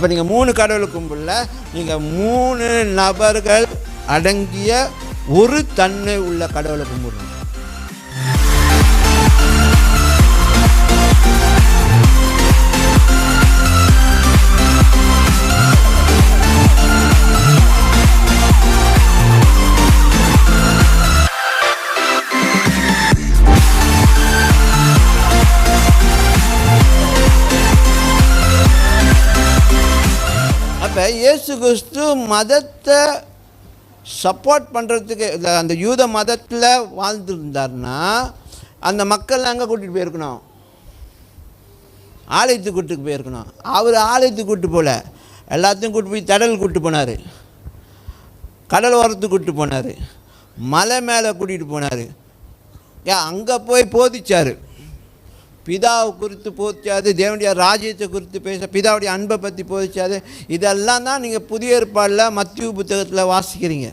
அப்போ நீங்கள் 3 கடவுள் கும்பிடல, நீங்கள் 3 நபர்கள் அடங்கிய ஒரு தன்மை உள்ள கடவுளை கும்பிடுறோம். அப்போ இயேசு கிறிஸ்து மதத்தை சப்போர்ட் பண்ணுறதுக்கு அந்த யூத மதத்தில் வாழ்ந்துருந்தார்னா அந்த மக்கள் அங்கே கூட்டிகிட்டு போயிருக்கணும், ஆலயத்துக்கு கூப்பிட்டு போயிருக்கணும். அவர் ஆலயத்துக்கு கூப்பிட்டு போகல, எல்லாத்தையும் கூப்பிட்டு போய் கடல் கூப்பிட்டு போனார், கடல் ஓரத்துக்கு கூப்பிட்டு போனார், மலை மேலே கூட்டிகிட்டு போனார். அங்கே போய் போதிச்சார், பிதாவை குறித்து போதிச்சாது, தேவனுடைய ராஜ்யத்தை குறித்து பேச, பிதாவுடைய அன்பை பற்றி போதிச்சாது. இதெல்லாம் தான் நீங்கள் புதிய ஏற்பாடில் மத்திய புத்தகத்தில் வாசிக்கிறீங்க.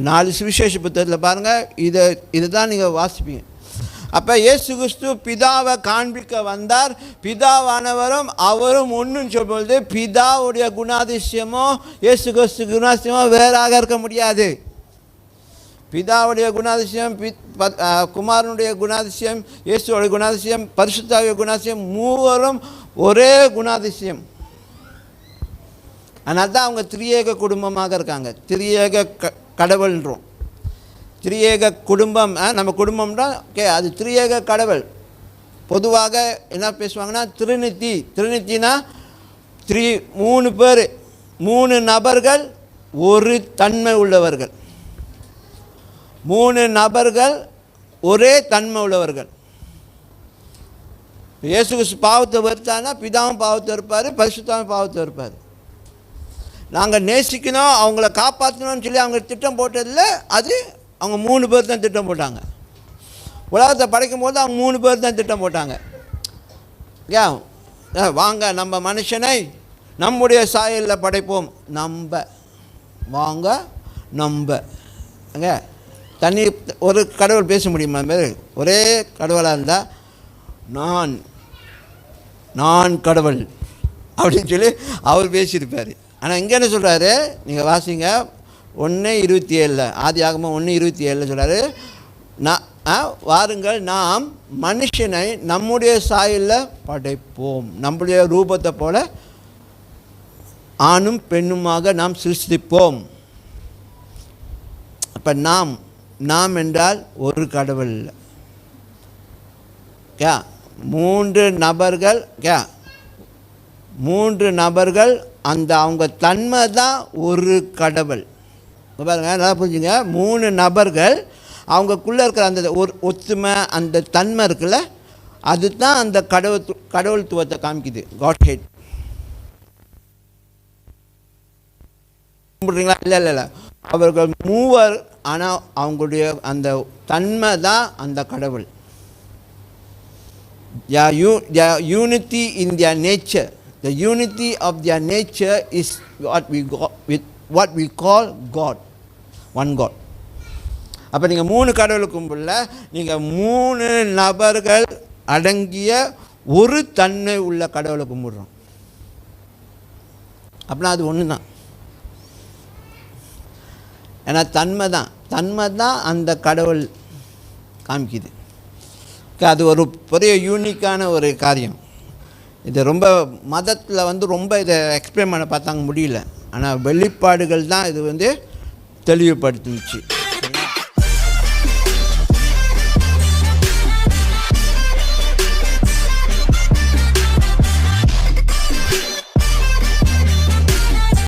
4 சுவிசேஷ புத்தகத்தில் பாருங்கள், இதை தான் நீங்கள் வாசிப்பீங்க. அப்போ இயேசு கிறிஸ்து பிதாவை காண்பிக்க வந்தார். பிதாவானவரும் அவரும் ஒன்றுன்னு சொல்லும்போது பிதாவுடைய குணாதிசயமோ இயேசு கிறிஸ்து குணாதிசயமோ வேறாக இருக்க முடியாது. பிதாவுடைய குணாதிசயம், குமாரனுடைய குணாதிசயம், இயேசுவோடைய குணாதிசயம், பரிசுத்தாவிய குணாதிசயம், மூவரும் ஒரே குணாதிசயம். அதனால தான் அவங்க திரியேக குடும்பமாக இருக்காங்க. திரியேக கடவுள்ன்றோம். திரியேக குடும்பம், நம்ம குடும்பம்னா அது திரியேக கடவுள். பொதுவாக என்ன பேசுவாங்கன்னா திருநித்தினா 3 பேர், 3 நபர்கள் ஒரு தன்மை உள்ளவர்கள், 3 நபர்கள் ஒரே தன்மை உள்ளவர்கள். இயேசு கிறிஸ்து பாவத்தை வெறுத்தானா பிதாவும் பாவத்தை இருப்பார், பரிசுத்தாவும் பாவத்தை இருப்பார். நாங்கள் நேசிக்கணும், அவங்கள காப்பாற்றணும்னு சொல்லி அவங்க திட்டம் போட்டதில்லை. அது அவங்க 3 பேர் தான் திட்டம் போட்டாங்க. உலகத்தை படைக்கும் போது அவங்க 3 பேர் தான் திட்டம் போட்டாங்க. வாங்க நம்ம மனுஷனை நம்முடைய சாயலில் படைப்போம். வாங்க அங்கே தண்ணி ஒரு கடவுள் பேச முடியுமா? ஒரே கடவுளாக இருந்தால் நான் கடவுள் அப்படின்னு சொல்லி அவர் பேசியிருப்பார். ஆனால் இங்கே என்ன சொல்கிறாரு, நீங்கள் வாசிங்க 1:27, ஆதியாகமம் 1:27 சொல்கிறாரு, வாருங்கள் நாம் மனுஷனை நம்முடைய சாயலில் படைப்போம், நம்முடைய ரூபத்தை போல ஆணும் பெண்ணுமாக நாம் சிருஷ்டிப்போம். அப்போ நாம் என்றால் ஒரு கடவுள் இல்லை. 3 நபர்கள், 3 நபர்கள், அந்த அவங்க தன்மை தான் ஒரு கடவுள். பாருங்க, நல்லா புரிஞ்சுங்க. 3 நபர்கள் அவங்கக்குள்ளே இருக்கிற அந்த ஒரு ஒத்துமை, அந்த தன்மை இருக்குல்ல, அதுதான் அந்த கடவுள்துவத்தை காமிக்குது. காட் ஹெட் கும்பிட்றீங்களா? இல்லை, அவர்கள் 3 ஆனால் அவங்களுடைய அந்த தன்மை தான் அந்த கடவுள். Unity in their nature. The unity of their nature is what we call God. One God. அப்போ நீங்கள் 3 கடவுள் கும்பிடல, நீங்கள் 3 நபர்கள் அடங்கிய ஒரு தன்மை உள்ள கடவுளை கும்பிடுறோம். அப்படின்னா அது ஒன்று தான். ஏன்னா தன்மை தான் அந்த கடவுள் காமிக்குது. அது ஒரு பெரிய யூனிக்கான ஒரு காரியம். இது ரொம்ப மதத்தில் ரொம்ப இதை எக்ஸ்பிளைன் பண்ண பார்த்தாங்க, முடியல. ஆனால் வெளிப்பாடுகள் தான் இது தெளிவுபடுத்துச்சு.